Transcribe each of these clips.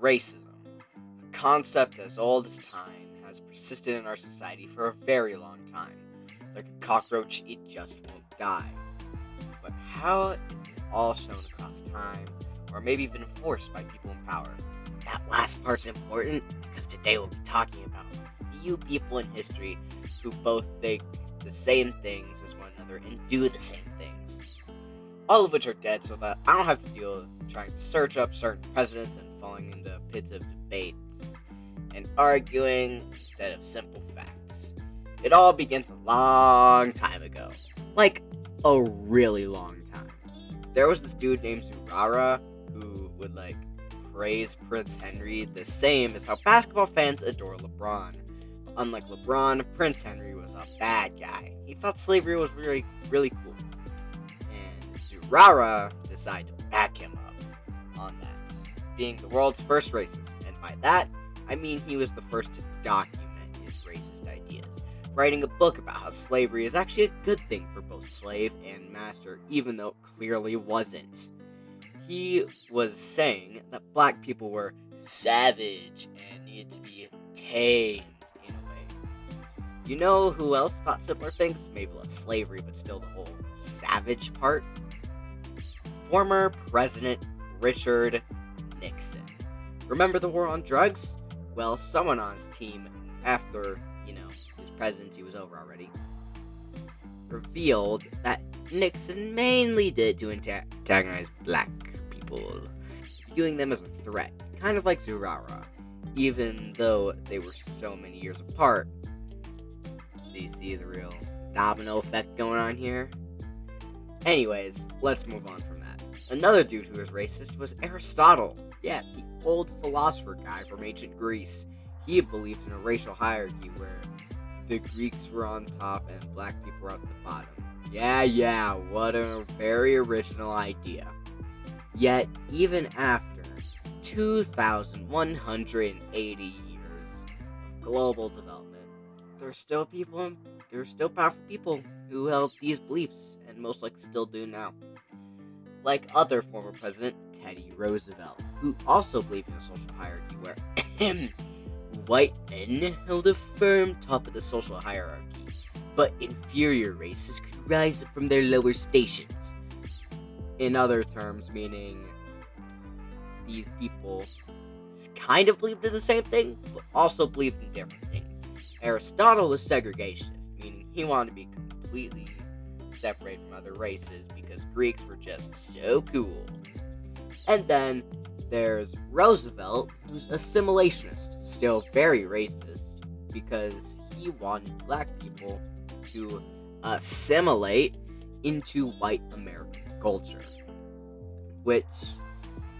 Racism, a concept as old as time, has persisted in our society for a very long time. Like a cockroach, it just won't die. But how is it all shown across time, or maybe even enforced by people in power? That last part's important because today we'll be talking about a few people in history who both think the same things as one another and do the same things. All of which are dead so that I don't have to deal with trying to search up certain presidents and falling into pits of debates and arguing instead of simple facts. It all begins a long time ago. Like, a really long time. There was this dude named Zurara who would, praise Prince Henry the same as how basketball fans adore LeBron. But unlike LeBron, Prince Henry was a bad guy. He thought slavery was really, really cool. And Zurara decided to back him up on that, being the world's first racist. And by that, I mean he was the first to document his racist ideas, writing a book about how slavery is actually a good thing for both slave and master, even though it clearly wasn't. He was saying that black people were savage and needed to be tamed in a way. You know who else thought similar things? Maybe less slavery, but still the whole savage part? Former President Richard Nixon. Remember the war on drugs? Well, someone on his team, after, his presidency was over already, revealed that Nixon mainly did to antagonize black people, viewing them as a threat, kind of like Zurara, even though they were so many years apart. So you see the real domino effect going on here? Anyways, let's move on from that. Another dude who was racist was Aristotle. Yeah, the old philosopher guy from ancient Greece. He believed in a racial hierarchy where the Greeks were on top and black people were at the bottom. Yeah, what a very original idea. Yet, even after 2,180 years of global development, there are still powerful people who held these beliefs, and most likely still do now. Like other former president, Teddy Roosevelt, who also believed in a social hierarchy where white men held a firm top of the social hierarchy, but inferior races could rise up from their lower stations. In other terms, meaning these people kind of believed in the same thing, but also believed in different things. Aristotle was segregationist, meaning he wanted to be completely separate from other races because Greeks were just so cool. And then there's Roosevelt, who's assimilationist, still very racist, because he wanted black people to assimilate into white American culture. Which,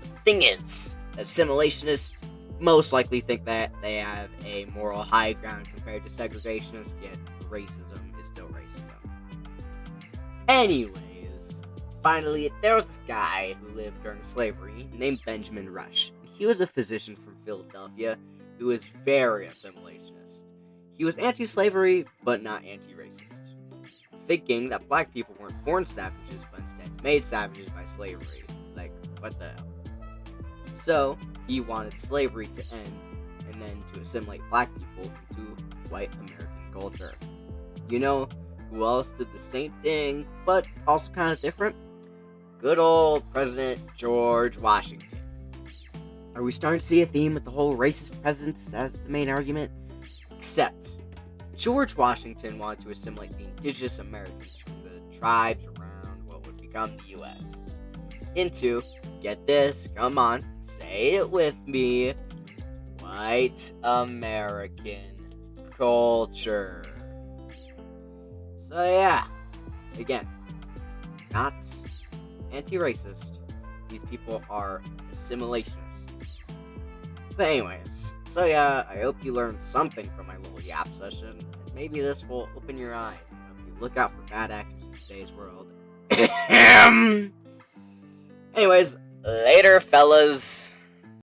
the thing is, assimilationists most likely think that they have a moral high ground compared to segregationists, yet racism is still racism. Anyways, finally, there was this guy who lived during slavery named Benjamin Rush. He was a physician from Philadelphia who was very assimilationist. He was anti-slavery, but not anti-racist, thinking that black people weren't born savages, but instead made savages by slavery. Like, what the hell? So, he wanted slavery to end, and then to assimilate black people into white American culture. You know who else did the same thing, but also kind of different? Good old President George Washington. Are we starting to see a theme with the whole racist presidents as the main argument? Except, George Washington wanted to assimilate the indigenous Americans from the tribes around what would become the U.S. into, get this, come on, say it with me, white American culture. So yeah, again, not anti-racist, these people are assimilationists. But anyways, so yeah, I hope you learned something from my little yap session, and maybe this will open your eyes and help you look out for bad actors in today's world. Anyways, later fellas.